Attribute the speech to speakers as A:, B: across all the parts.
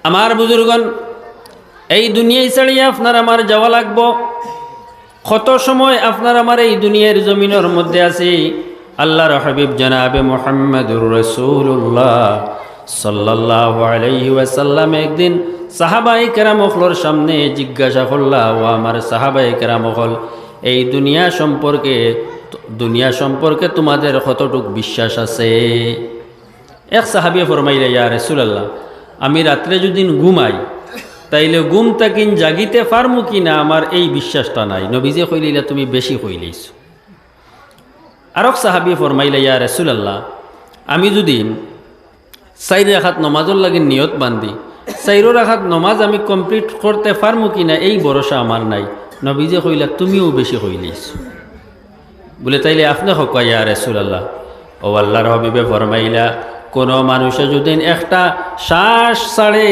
A: আমার বুজুর্গন, এই দুনিয়ায় ছাড়িয়ে আপনার আমার যাওয়া লাগবো। কত সময় আপনার আমার এই দুনিয়ার জমিনের মধ্যে আছি। আল্লাহর হাবিব জনাবে মুহাম্মদুর রাসূলুল্লাহ সাল্লাল্লাহু আলাইহি ওয়াসাল্লাম একদিন সাহাবায়ে কেরাম হলর সামনে জিজ্ঞাসা করলা, ও আমার সাহাবায়ে কেরাম হল, এই দুনিয়া সম্পর্কে তোমাদের কতটুক বিশ্বাস আছে? এক সাহাবী ফরমাইলে, ইয়া রাসূলুল্লাহ, আমি রাত্রে যদি ঘুমাই তাইলে ঘুম তাকিন জাগিতে পারমু কিনা আমার এই বিশ্বাসটা নাই। নবীজি কইলিলা, তুমি বেশি কইলিস। আরক সাহাবী ফরমাইলে, ইয়া রাসূলুল্লাহ, আমি যদি 4 রাকাত নমাজের লাগি নিয়ত বান্ধি, 4 রাকাত নমাজ আমি কমপ্লিট করতে পারমু কিনা এই ভরসা আমার নাই। নবীজি কইলা, তুমিও বেশি কইলিস। বলে তাইলে আপনি হক, ইয়া রাসূলুল্লাহ। ও আল্লাহর হাবিবে ফরমাইলা, কোনো মানুষে যদি একটা শ্বাস ছাড়ে,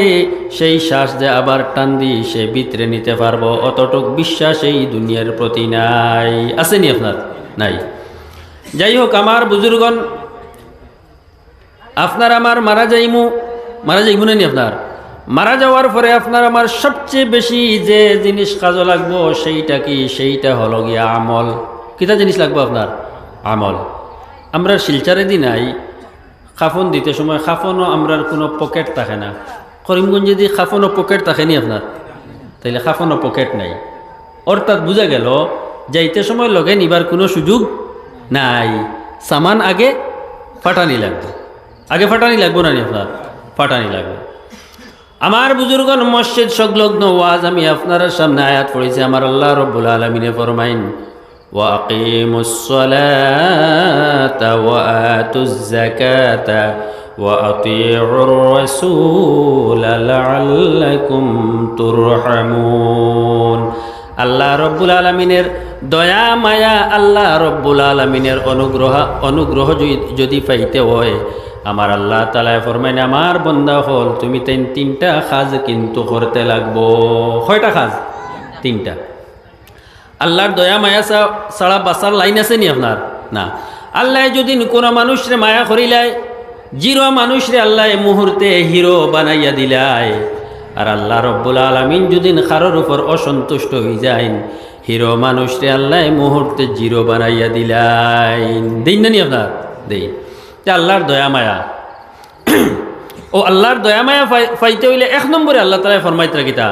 A: সেই শ্বাস যে আবার টান দি সে ভিতরে নিতে পারবো, অতটুক বিশ্বাস এই দুনিয়ার প্রতি নাই। আসেনি আপনার? নাই। যাই হোক, আমার বুজুর্গন, আপনার আমার মারা যাইমু না নি? আপনার মারা যাওয়ার পরে আপনার আমার সবচেয়ে বেশি যে জিনিস কাজে লাগবো সেইটা কি? সেইটা হলো গিয়া আমল। কিতা জিনিস লাগবো আপনার? আমল। আমরা শিলচারে দি নাই খাফন দিতে সময়, খাফনও আমরার কোনো পকেট থাকে না। করিমগঞ্জে যদি খাফনও পকেট থাকেনি আপনার, তাইলে খাফনও পকেট নাই। অর্থাৎ বুঝা গেল যাইতে সময় লগে নিবার কোনো সুযোগ নাই। সামান আগে ফাটানি লাগবে। আগে ফাটানি লাগবো না নি আপনার? ফাটানি লাগবে। আমার বুজুর্গন, মসজিদ সংলগ্ন ওয়াজ আমি আপনার সামনে আয়াত পড়েছি। আমার আল্লাহ রব্বুল আলামিনে ফরমাইন, وأقيموا الصلاة وآتوا الزكاة وأطيعوا الرسول لعلكم ترحمون। আল্লাহ রব্বুল আলামিনের দয়া মায়া, আল্লাহ রব্বুল আলামিনের অনুগ্রহ যদি পাইতে হয়, আমার আল্লাহ তাআলা ফরমাইন, আমার বান্দা হল তুমি 3টা কাজ কিন্তু করতে লাগবো। কয়টা কাজ? 3টা। আল্লাহর দয়া মায়া ছাড়া বাঁচার লাইন আছে নি আপনার? না। আল্লাহ যদি কোনো মানুষরে মায়া করিলাই, জিরো মানুষরে আল্লাহ মুহূর্তে হিরো বানাইয়া দিলাই। আর আল্লাহ রব্বুল আলামিন যদি কারোর উপর অসন্তুষ্ট হয়ে যায়, হিরো মানুষরে আল্লাহ মুহূর্তে জিরো বানাইয়া দিলাই। দিন না নি আপনার? দিন। আল্লাহর দয়া মায়া, ও আল্লাহর দয়া মায়া পাইতে হইলে 1 নম্বরে আল্লাহ তাআলা ফরমাইতে কিতা,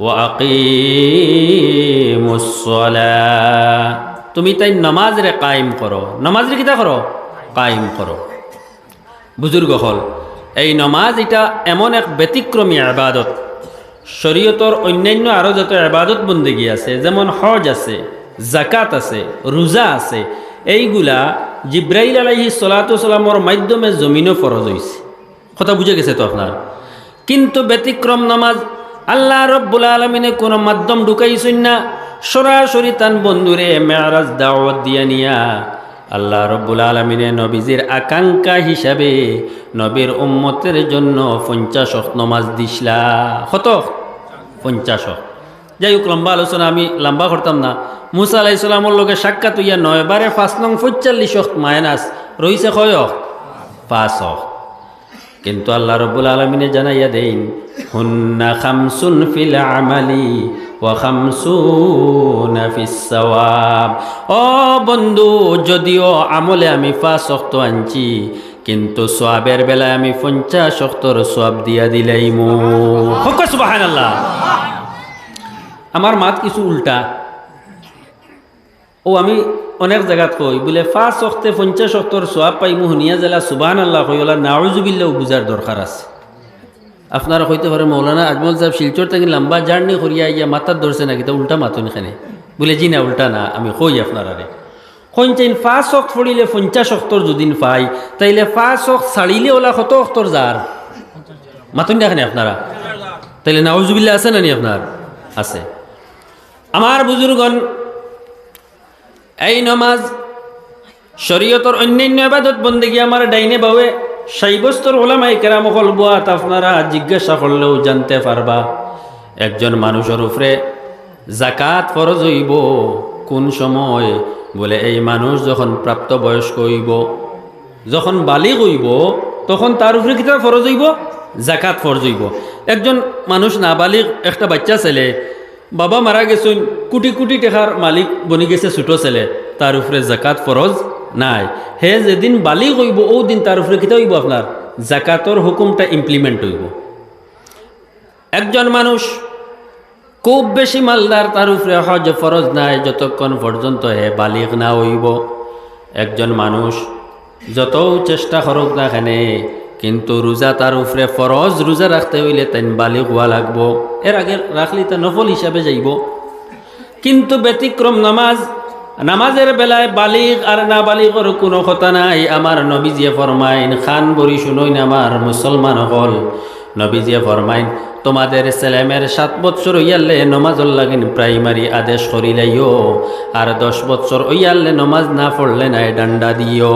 A: ওয়াকিমুস সালাহ, তুমি তাই নামাজ রে কায়েম করো। নামাজ রে কিতা করো? কায়েম করো। বুজুর্গ হল, এই নামাজ এটা এমন এক ব্যতিক্রমী ইবাদত। শরীয়তর অন্যান্য আরও যত ইবাদত বন্দেগী আছে, যেমন হজ আছে, যাকাত আছে, রোজা আছে, এইগুলা জিব্রাইল আলাইহিস সালাতু সালামর মাধ্যমে জমিনও ফরজ হইছে। কথা বুঝে গেছে তো আপনার? কিন্তু ব্যতিক্রম নামাজ, আল্লাহ রব্বুল আলামিনে কোনো মাধ্যম ঢুকাইছেন না, সরাসরি তান বন্ধুরে মেরাজ দাওয়াত দিয়া নিয়া আল্লাহ রব্বুল আলামিনে নবীজির আকাঙ্ক্ষা হিসাবে নবীর উম্মতের জন্য 50 নমাজ দিছলা। কত? 50। যাই হোক, লম্বা আলোচনা আমি লম্বা করতাম না। মুসা আলাইহিস সালামর লগে সাক্ষাৎ হইয়া 9 বারে 5 নং 45 মাইনাস রইছে কয়? 5। কিন্তু আল্লাহ রব্বুল আলামিনে জানাইয়া দেন, হুন্না খামসুন ফিল আমালি ওয়া খামসুনা ফিস সাওয়াব। ও বন্ধু, যদিও আমলে আমি 5 ওয়াক্ত আনছি, কিন্তু সওয়াবের বেলায় আমি 50 ওয়াক্তর সওয়াব দিয়া দিলাইমু। হক সুবহানাল্লাহ। আমার মাত কিছু উল্টা। ও আমি অনেক জায়গাত কই বলে 5 ওয়াক্তে 50 ওয়াক্তর সওয়াব পাইমু, হুনিয়া জেলা সুবহানাল্লাহ কইলা নাউজুবিল্লাহ বুঝার দরকার আছে। আপনারা কইতে পারে, মৌলানা আজমল সাহেব শিলচর থেকে লম্বা জার্নি করিয়া ইয়া মাথার ধরছে নাকি? তা উল্টা মাতুন এখানে। বলে জি না, উল্টা না। আমি কই আপনারা রে কইছেন 5 ওয়াক্ত পড়িলে 50 ওয়াক্তর যদি পাই, তাইলে 5 ওয়াক্ত ছাড়িলে ওলা কত ওয়াক্তর যার মাতুন এখানে আপনারা? তাইলে নাউজুবিল্লাহ আছে না নি আপনার? আছে। আমার বুজুর্গন, এই নামাজ শরীয়তর অন্যান্য ইবাদত বন্দেগী আমার ডাইনে বাওয়ে সাইবস্তর ওলামায়ে কেরাম হল বুয়াত আপনারা জিজ্ঞাসা করলেও জানতে পারবা। একজন মানুষের উপরে যাকাত ফরজ হইব কোন সময়? বলে এই মানুষ যখন প্রাপ্তবয়স্ক হইব, যখন বালিগ হইব, তখন তার উপরে কিতা ফরজ হইব? যাকাত ফরজ হইব। একজন মানুষ নাবালিগ একটা বাচ্চা ছেলে, বাবা মারা গেছেন, কোটি কোটি টাকার মালিক বনি গেছে ছোট ছেলে, তার উপরে জাকাত ফরজ নাই। হে যেদিন বালিগ হইব ও দিন তার উপরে কিতা হইব, আপনার জাকাতর হুকুমটা ইমপ্লিমেন্ট হইব। একজন মানুষ খুব বেশি মালদার, তার উপরে হজ ফরজ নাই যতক্ষণ পর্যন্ত হে বালিগ না হইব। একজন মানুষ যত চেষ্টা করুক না কেন, কিন্তু রোজা তার উপরে ফরজ, রোজা রাখতে হইলে তাই বালিগ হওয়া লাগবো। এর আগে রাখলে তা নফল হিসাবে যাইব। কিন্তু ব্যতিক্রম নামাজের বেলায় বালিগ আর না বালিগর কোনো কথা নাই। আমার নবীজিয়ে ফরমাইন, খান বরি শুনইন আমার মুসলমান হল, নবীজিয়ে ফরমাইন তোমাদের ছেলেমের 7 বৎসর হইয়ালে নমাজর লাগিন প্রাইমারি আদেশ করিলাইও, আর 10 বৎসর হইয়ালে নমাজ না পড়লে নাই ডান্ডা দিও।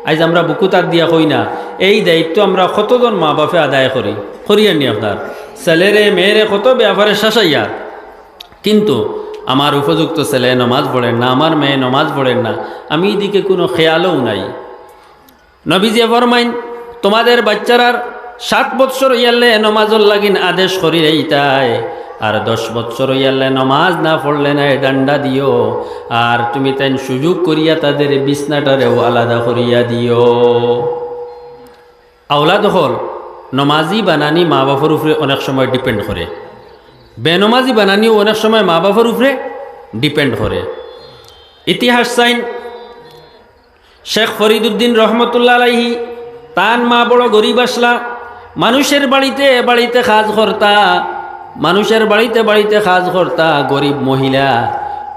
A: আজ আমরা বুকুতার দিয়া কই না, এই দায়িত্ব আমরা কতজন মা বাপে আদায় করিয়ানি আপনার ছেলেরে মেয়েরে কত ব্যাপারে শাসাইয়া, কিন্তু আমার উপযুক্ত ছেলে নমাজ পড়েন না, আমার মেয়ে নমাজ পড়েন না, আমি এদিকে কোনো খেয়ালও নাই। নবীজি ফরমাইন তোমাদের বাচ্চারার 7 বৎসর হইয়ালে নমাজর লাগিন আদেশ করি এইটাই, আর 10 বৎসর হইয়ালে নমাজ না পড়লে না ডান্ডা দিও, আর তুমি তাই সুযোগ করিয়া তাদের বিছনাটারেও আলাদা করিয়া দিও। আওলাদ হল নমাজি বানানি মা বাবার উপরে অনেক সময় ডিপেন্ড করে, বেনমাজি বানানিও অনেক সময় মা বাবার উপরে ডিপেন্ড করে। ইতিহাস চাইন, শেখ ফরিদুদ্দিন রহমতুল্লাহ আলাইহি তান মা বড় গরিব আসলা, মানুষের বাড়িতে বাড়িতে কাজ করতা, মানুষের বাড়িতে বাড়িতে কাজ করতা, গরিব মহিলা,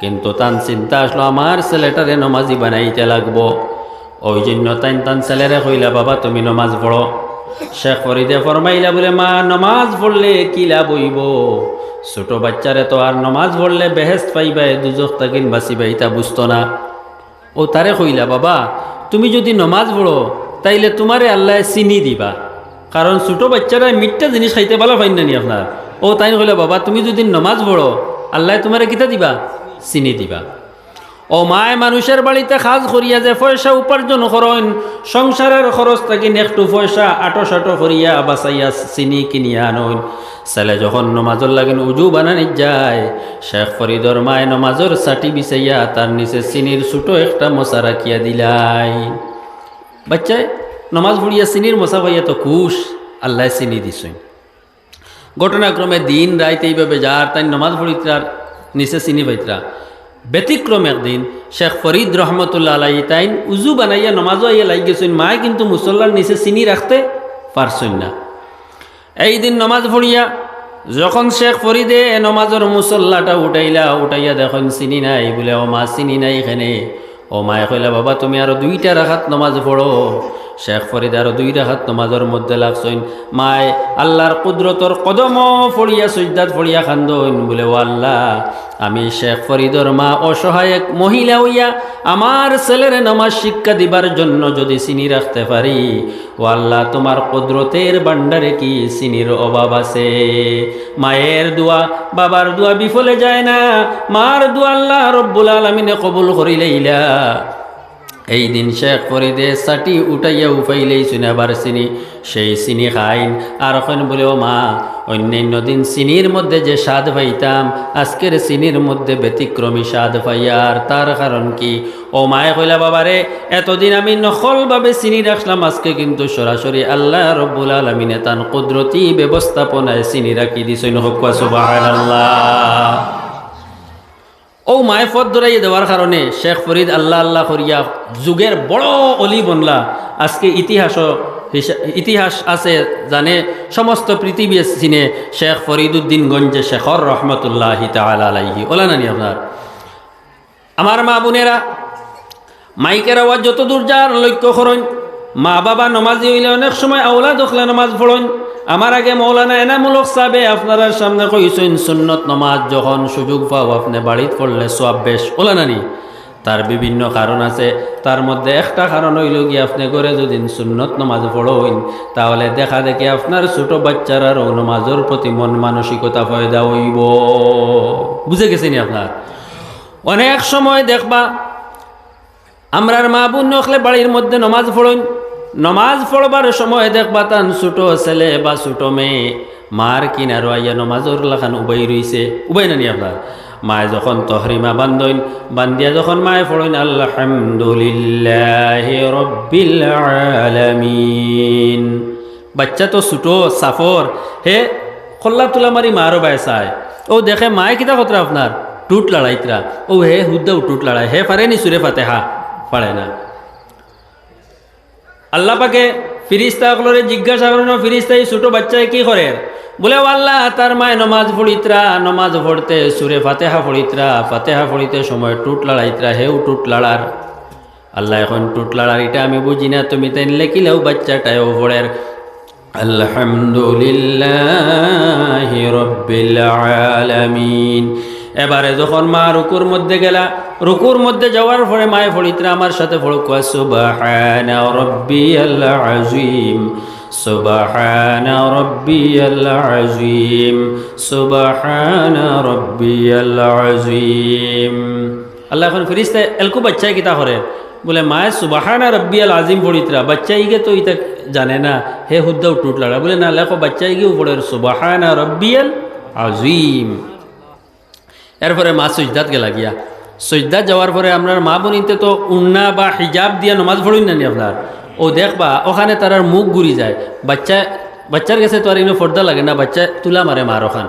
A: কিন্তু তান চিন্তা আসলো আমার ছেলেটারে নমাজি বানাইতে লাগবো। ওই জন্য তান ছেলেরে কইলা বাবা তুমি নমাজ পড়ো। শেখ ফরিদে ফরমাইলা বলে মা নমাজ পড়লে কি লাভ হইব, ছোট বাচ্চারে তো আর নমাজ পড়লে বেহেস্ত পাইবাই দুজখ তাকিন বাঁচিবাই, তা বুঝতো না। ও তারে কইলা বাবা তুমি যদি নমাজ পড়ো তাইলে তোমারে আল্লাহ চিনি দিবা, কারণ ছোট বাচ্চারা মিথ্যা জিনিস খাইতে ভালো পাইন না নি আপনার। ও তাই কইলা বাবা তুমি যদি নমাজ পড়ো আল্লাহ তোমারে কিতা দিবা, চিনি দিবা। ও মায় মানুষের বাড়িতে কাজ করিয়া যে পয়সা উপার্জন করেন, সংসারের খরচ থাকি একটু পয়সা আটো সাটো করিয়া বাঁচাইয়া চিনি কিনিয়া আনইন। ছেলে যখন নমাজর লাগেন উজু বানানি যায়, শেখ ফরিদর মায় নমাজর ছাটি বিছাইয়া তার নিচে চিনির ছোটো একটা মশা রাখিয়া দিলাই। বাচ্চায় নমাজ পড়িয়া চিনির মশা পাইয়া তো খুশ, আল্লাহ চিনি দিছেন। ঘটনাক্রমে দিন রাইতে এইভাবে যার তাই নমাজ পড়িতার নিচে চিনি পাইতরা। ব্যতিক্রম একদিন শেখ ফরিদ রহমতুল্লাহ আলাই তাইন উজু বানাইয়া নমাজও আইয়া লাগ গেছেন, মায় কিন্তু মুসল্লার নিচে চিনি রাখতে পারছেন না। এই দিন নমাজ পড়িয়া যখন শেখ ফরিদে নমাজের মুসল্লাটা উঠাইয়া দেখেন চিনি নাই, বলে ও মা চিনি নাই এখানে। ও মায়ে কইলা বাবা তুমি আরো 2টা রাখাত নমাজ পড়ো। শেখ ফরিদ আরো 2 রাখাত নমাজের মধ্যে লাগছেন। মায় আল্লাহর কুদরতর কদম ফড়িয়া সজদাত ফড়িয়া খান্দইন, বলে ও আল্লাহ আমি শেখ ফরিদর মা অসহায় এক মহিলা হইয়া আমার ছেলের নামাজ শিক্ষা দিবার জন্য যদি চিনি রাখতে পারি, ও আল্লাহ তোমার কুদরতের ভান্ডারে কি চিনির অভাব আছে? মায়ের দোয়া বাবার দোয়া বিফলে যায় না, মার দোয়া আল্লাহ রব্বুল আলামিনে কবুল করিলাইলা। এই দিন শেখ ফরিদে ছাটি উঠাইয়া উফাইলেই আবার চিনি, সেই চিনি খাইন। আর এখন বলে ও মা অন্যান্য দিন চিনির মধ্যে যে স্বাদ পাইতাম আজকের চিনির মধ্যে ব্যতিক্রমী স্বাদ পাইয়ার, তার কারণ কি? ও মায়ে কইলা বাবারে এতদিন আমি নকলভাবে চিনি রাখলাম, আজকে কিন্তু সরাসরি আল্লাহ রব্বুল আলামিনে তান কুদরতি ব্যবস্থাপনায় চিনি রাখি দিছেন। হুক্কা সুবহানাল্লাহ। ও মায়ে পথ ধরাইয়ে দেওয়ার কারণে শেখ ফরিদ আল্লাহ আল্লাহ করিয়া যুগের বড় অলি বনলা। আজকে ইতিহাস আছে জানে, সমস্ত পৃথিবী চিনে শেখ ফরিদুদ্দিন গঞ্জে শেখর রহমতুল্লাহি তাআলা আলাইহি। ওলা নানি আপনার আমার মা বোনেরা, মাইকের আওয়াজ যত দূর যার লক্ষ্য করেন, মা বাবা নমাজি হইলে অনেক সময় আওলাদ দখলে নমাজ পড়েন। আমার আগে মৌলানা এনামুলক সাহেবে আপনারা সামনে কইছেন সুন্নত নমাজ যখন সুযোগ পাও আপনি বাড়িতে পড়লে সওয়াব বেশ। ওলা নানি তার বিভিন্ন কারণ আছে, তার মধ্যে একটা কারণ হইল গিয়ে আপনি করে যদি সুন্নত নমাজ পড়েন তাহলে দেখা দেখি আপনার ছোট বাচ্চারারও নমাজের প্রতি মন মানসিকতা পয়দা হইব। বুঝে গেছেনি আপনার? অনেক সময় দেখবা আমরার মা বোন নখলে বাড়ির মধ্যে নমাজ পড়েন, নমাজ পড়বার সময় দেখবা তান ছোট ছেলে বা ছোট মেয়ে মার কিনারো আইয়া নমাজর লাখান উবাই রইছে উবাই নানি আপনার মায় যখন তহরিমা বান্ধইন বান্দিয়া যখন মায় পড়ইন আলহামদুলিল্লাহি রাব্বিল আলামিন। বাচ্চা তো ছুটো সাফর হে খল্লা তুলা মারি মারও বাইসায় ও দেখে মায় কিতা কতরা আপনার টুট লড়াইতরা ও হে হুদ্দাও টুট লড়াই হে পারেনি সুরে ফাতেহা পারে না। আল্লাহ পাকে ফিরিস্তা সকলরে জিজ্ঞাসা করেন ফিরিস্তা এই ছোট বাচ্চায় কি করে বলে আল্লাহ তার মায় নমাজ পড়িত্রা নমাজ পড়তে সুরে ফাতেহা পড়িত্রা ফাতেহা পড়িতে সময় টুট লড়াইত্রা হেউ টুট লড়ার। আল্লাহ এখন টুট লড়ার এটা আমি বুঝি না তুমি তাই লেখিলেও বাচ্চাটাও পড়ের আলহামদুলিল্লাহি রাব্বিল আলামিন। এবারে যখন মা রুকুর মধ্যে গেলা রুকুর মধ্যে যাওয়ার পরে মায়ে ফড়িত্রা আমার সাথে ফড়কুয়া সুবহানা রাব্বিয়াল আযীম সুবহানা রাব্বিয়াল আযীম সুবহানা রাব্বিয়াল আযীম। আল্লাহ এখন ফেরেশতা এলকু বাচ্চায় কিতা করে বলে মায়ে সুবহানা রাব্বিয়াল আযীম ফড়িত্রা বাচ্চাইগে তো ইতা জানে না হে হুদ্দাও টুট লাগা বলে না লেখো বাচ্চাইগেও পড়ে সুবহানা রাব্বিয়াল আযীম। এরপরে মা সজদাত গেলা গিয়া সজদাত যাওয়ার পরে আপনার মা বোনিতে তো উন্না বা হিজাব দিয়া নমাজ পড়ুন না নি আপনার ও দেখবা ওখানে তার মুখ ঘুরি যায় বাচ্চার কাছে তো আর ইনো পর্দা লাগে না বাচ্চা তুলা মারে মার ওখান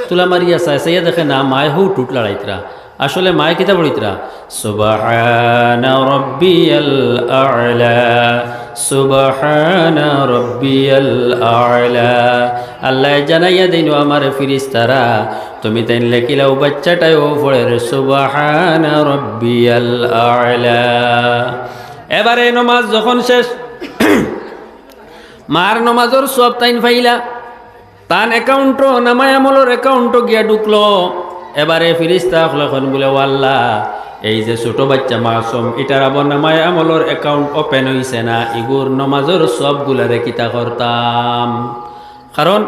A: তুলা মারিয়া চায় সাইয়া দেখে না মায় হু টুট লড়াইতরা আসলে মায় কিতা পড়িতরা সুবহানা রাব্বিয়াল আ'লা সুবহানা রাব্বিয়াল আ'লা। আল্লাহ জানাইয়া দিনো আমার ফিরিস্তারা তুমি তাই লেখিলাও বাচ্চাটাও পড়ে সুবহানা রাব্বিয়াল আ'লা। এবারে নমাজ যখন শেষ মার নমাজর সব তাইন ফাইলা তান অ্যাকাউন্টও নামায় আমলের অ্যাকাউন্টও গিয়া ঢুকলো। এবারে ফিরিস্তা এখন বলে আল্লাহ এই যে ছোট বাচ্চা মাসুম এটার আবার নামায় আমলের অ্যাকাউন্ট ওপেন হইছে না ইগুর নমাজর সবগুলারে কিতা করতাম কারণ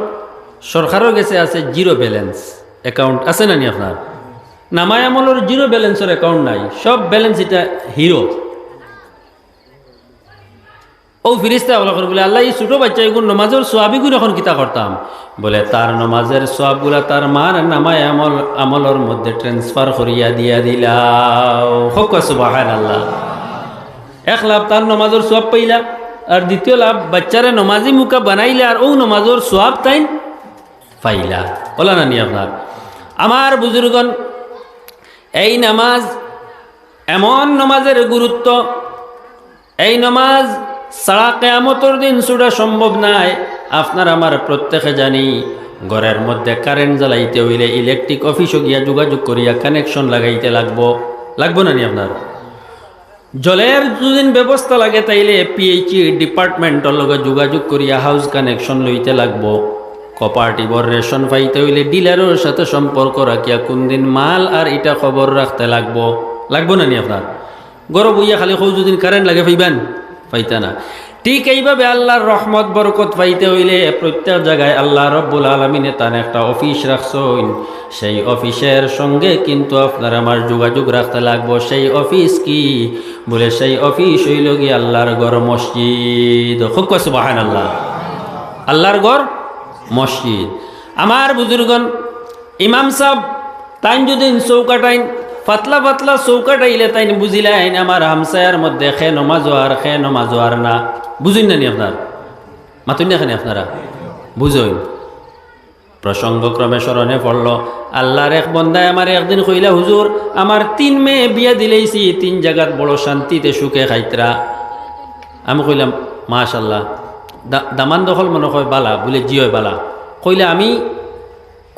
A: সরকারের কাছে আছে জিরো ব্যালেন্স অ্যাকাউন্ট আছে না নি আপনার নামায় আমলের জিরো ব্যালেন্সের অ্যাকাউন্ট নাই সব ব্যালেন্স এটা হিরো। ও ফিরিস্তা বলে আল্লাহ এই ছোটো বাচ্চা এগুলো নমাজের সোয়াবিগুলো এখন কিতা করতাম বলে তার নমাজের সোয়াবগুলা তার মার নামায় আমলের মধ্যে ট্রান্সফার করিয়া দিয়া দিলাও হোক সুবহানাল্লাহ। এক লাভ তার নমাজের সোয়াব পাইলা আর দ্বিতীয় লাভ বাচ্চারে নমাজি মুখা বানাইলে আর ও নমাজের সোয়াব তাই পাইলা বলা না নি আপনার। আমার বুজুর্গন এই নামাজ এমন নমাজের গুরুত্ব এই নমাজ সারা কিয়ামতের দিন ছুটা সম্ভব নাই। আপনার আমার প্রত্যেকে জানি ঘরের মধ্যে কারেন্ট জ্বালাইতে হইলে ইলেকট্রিক অফিসে গিয়া যোগাযোগ করিয়া কানেকশন লাগাইতে লাগবো না নি আপনার। জলের যদিন ব্যবস্থা লাগে তাইলে পিএইচই ডিপার্টমেন্টের লগে যোগাযোগ করিয়া হাউস কানেকশন লইতে লাগবো। কোঅপারেটিভর রেশন পাইতে হইলে ডিলারের সাথে সম্পর্ক রাখিয়া কোন দিন মাল আর এটা খবর রাখতে লাগবো না নি আপনার। গরম বইয়া খালি খৌ যদিন কারেন্ট লাগে পাইবেন পাইতা না। ঠিক এইভাবে আল্লাহর রহমত বরকত পাইতে হইলে প্রত্যেক জায়গায় আল্লাহ রব্বুল আলামিনে তার একটা অফিস রাখছেন সেই অফিসের সঙ্গে কিন্তু আপনার আমার যোগাযোগ রাখতে লাগবো। সেই অফিস কি বলে সেই অফিস হইল কি আল্লাহর ঘর মসজিদ খুব সুবহানাল্লাহ আল্লাহর ঘর মসজিদ। আমার বুজুর্গন ইমাম সাহেব তাইন যদি চৌকাটাইন পাতলা পাতলা চৌকাটাইলে তাই বুঝিলেন আমার হামসায়ার মধ্যে খে নমাজ আর না বুঝুন না নি আপনার মাতুন না খানি আপনারা বুঝইন। প্রসঙ্গক্রমে স্মরণে পড়ল আল্লাহর এক বন্দায় আমার একদিন কইলা হুজুর আমার 3 মেয়ে বিয়া দিলেইছি 3 জায়গাত বড় শান্তিতে সুখে খাইতরা। আমি কইলাম মাশাআল্লাহ দামান দখল মনে হয় বালা বলে জি হয় বালা কইলে আমি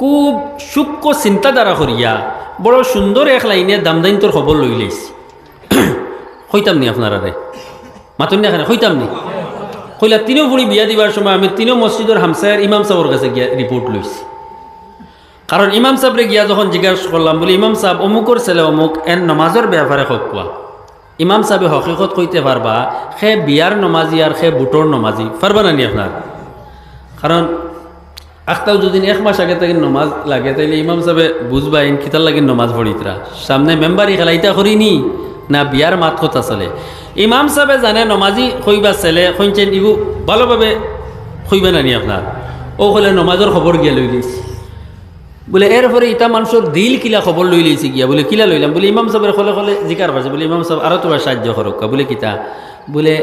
A: খুব সূক্ষ্ম চিন্তাধারা করিয়া বড় সুন্দর এক লাইনে দামদাইন তোর খবর লই লইছি হইতাম নি আপনারা রে মাতুন না এখানে হইতাম নি কইলা 3 বুড়ি বিয়া দিবার সময় আমি 3 মসজিদের হামসায়ের ইমাম সাহেবের কাছে গিয়া রিপোর্ট লইছি। কারণ ইমাম সাহেবরে গিয়া যখন জিজ্ঞাসা করলাম বলি ইমাম সাহেব অমুকর ছেলে অমুক এর নমাজের ব্যাপারে হকুয়া ইমাম সাহেবে হকিকত কইতে পারবা সে বিয়ার নমাজি আর সে বুটর নমাজি পারবা না নি আপনার। কারণ আখতাও যদি 1 মাস আগে থেকে নমাজ লাগে তাইলে ইমাম সাহেবে বুঝবা ইন কিতার লাগে নমাজ পড়িতরা সামনে মেম্বারি খেলাইতা করিনি না বিয়ার মাত কথা চলে। ইমাম সাহেবে জানে নমাজি কইবা ছেলে কইছেন ইগু ভালোভাবে কইবে না নি আপনার ও হলে নমাজের খবর গিয়া লই লইছি বলে এরপরে ইটা মানুষের দিল কিলা খবর লই লইছি গিয়া বলে কিলা লইলাম বলে ইমাম সাহেবের খলে খলে জিকার পারছে বলে ইমাম সাহেব আরো তোমার সাহায্য করক্কা বলে কিতা বলে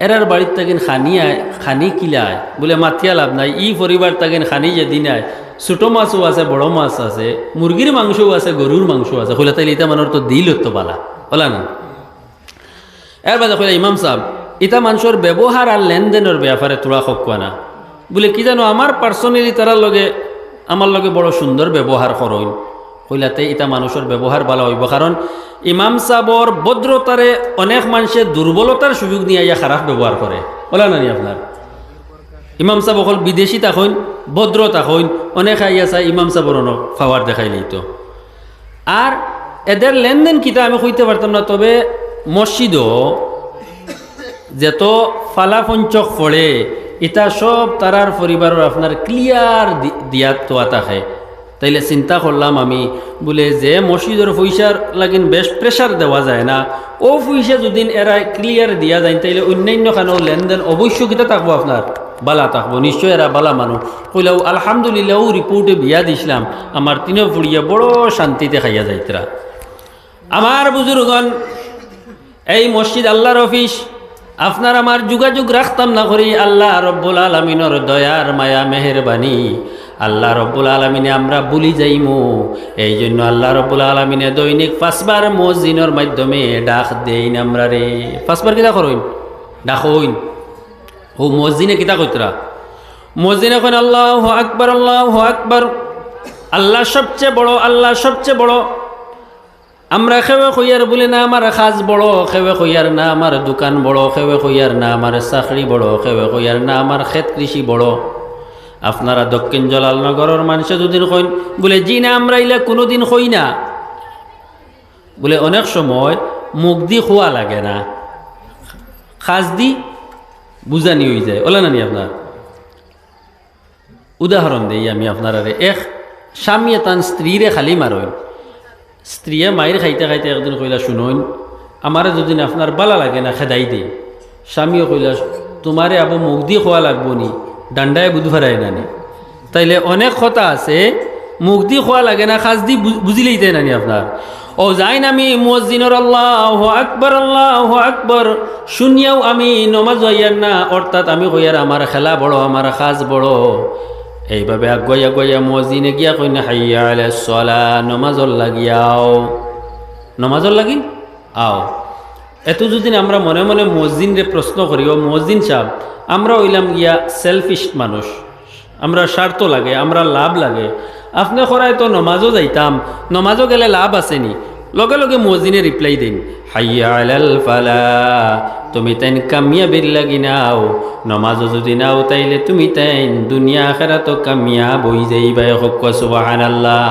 A: এরার বাড়ির তাগিন খানি আয় খানি কিলায় বলে মাতিয়া লাভ নাই ই পরিবার তাগিন খানি যেদিন আয় ছোটো মাছও আছে বড় মাছ আছে মুরগির মাংসও আছে গরুর মাংস আছে হলে তাইলে ইটা মানুষ তো দিল তো বালা বলা না এর বাদে কইলা ইমাম সাহেব ইটা মানুষের ব্যবহার আর লেনদেনের ব্যাপারে তোরা খোয়া না বলে কি জানো আমার পার্সোনালি তারার লগে আমার লগে বড় সুন্দর ব্যবহার করইন কইলাতে ইটা মানুষের ব্যবহার ভালো হইব কারণ ইমাম সাহেবর ভদ্রতারে অনেক মানুষের দুর্বলতার সুযোগ নিয়ে ইয়া খারাপ ব্যবহার করে বলা না আপনার ইমাম সাহেব অকল বিদেশি তাকইন ভদ্র তাকইন অনেক আইয়া চাই ইমাম সাহেবর অনেক পাওয়ার দেখাইলেই তো আর এদের লেনদেন কিতা আমি কইতে পারতাম না তবে মসজিদও যত ফালাপঞ্চক পড়ে এটা সব তারার পরিবারের আপনার ক্লিয়ার দিয়া তোয়া থাকে তাইলে চিন্তা করলাম আমি বলে যে মসজিদের পয়সার লাগিন বেশ প্রেশার দেওয়া যায় না ও পয়সা যদি এরা ক্লিয়ার দিয়া যায় তাইলে অন্যান্য খানো লেনদেন অবশ্যই কিতা থাকবো আপনার বালা থাকবো নিশ্চয় এরা বালা মানুষ কইলাও আলহামদুলিল্লাহ রিপোর্টে বিয়া দিছিলাম আমার তিনও ফুড়িয়া বড় শান্তিতে খাইয়া যাইতরা আমার বুজুর্গণ এই মসজিদ আল্লাহর অফিস আপনার আমার যোগাযোগ রাখতাম না করি আল্লাহ রব্বুল আলমিনের দয়ার মায়া মেহেরবানি আল্লাহ রব্বুল আলমিনে আমরা ভুলি যাইমু এই জন্য আল্লাহ রব্বুল আলমিনে দৈনিক 5 বার মসজিদের মাধ্যমে ডাক দেইন আমরা রে 5 বার কিতা করইন ডাকইন ও মসজিদে কিতা কইতরা মসজিদে এখন আল্লাহু আকবার আল্লাহ সবচেয়ে বড় আল্লাহ সবচেয়ে বড় আমরা খেয়ে কইয়ার বলে না আমার খাজ বড় খেয়ে কইয়ার না আমার দোকান বড় খেয়ে কইয়ার না আমার চাকরি বড় খেয়ে কইয়ার না আমার ক্ষেত কৃষি বড় আপনারা দক্ষিণ জলালনগরের মানুষে দুদিন কইন বলে জি না আমরা ইলা কোনোদিন কই না বলে অনেক সময় মুখ দি খোয়া লাগে না খাজ দি বুঝানি হয়ে যায় ওলা নানি আপনার উদাহরণ দেই আমি আপনারা এক স্বামী তান স্ত্রীরে খালি মারইন স্ত্রীয়ে মায়ের খাইতে খাইতে একদিন কইলা শুনইন আমারে যদি আপনার বালা লাগে না খেদাই দেই স্বামীও কইলা তোমারে আবু মুখ দিয়ে খোয়া লাগবো নি ডান্ডায় বুধ ভরাই নানি তাইলে অনেক কথা আছে মুখ দিয়ে খোয়া লাগে না খাস দি বুঝিলেই তাই নানি আপনার ও যাইন আমি মসজিদের আল্লাহু আকবার শুনিয়াও আমি নমাজ হইয়ার না অর্থাৎ আমি কইয়ার আমার খেলা বড় আমার খাজ বড় এইভাবে আগুয়া গইয়া মসজিদে গিয়া কই না হাইয়া আলাইস সালাহ নমাজর লাগিয়াও নমাজর লাগি আও এত যদি আমরা মনে মনে মসজিদে প্রশ্ন করি ও মসজিদ সাহেব আমরা হইলাম গিয়া সেলফিশ মানুষ আমরা স্বার্থ লাগে আমরা লাভ লাগে আপনি করায় তো নমাজও যাইতাম নমাজও গেলে লাভ আসেনি লগে লগে মসজিদে রিপ্লাই দিন হাইয়া আলাল ফালাহ তুমি তাইন কামিয়াবির লাগি নাও নমাজও যদি নাও তাইলে তুমি তাইন দুনিয়া আখিরাত কামিয়াব হই যাইবা সুবহানাল্লাহ।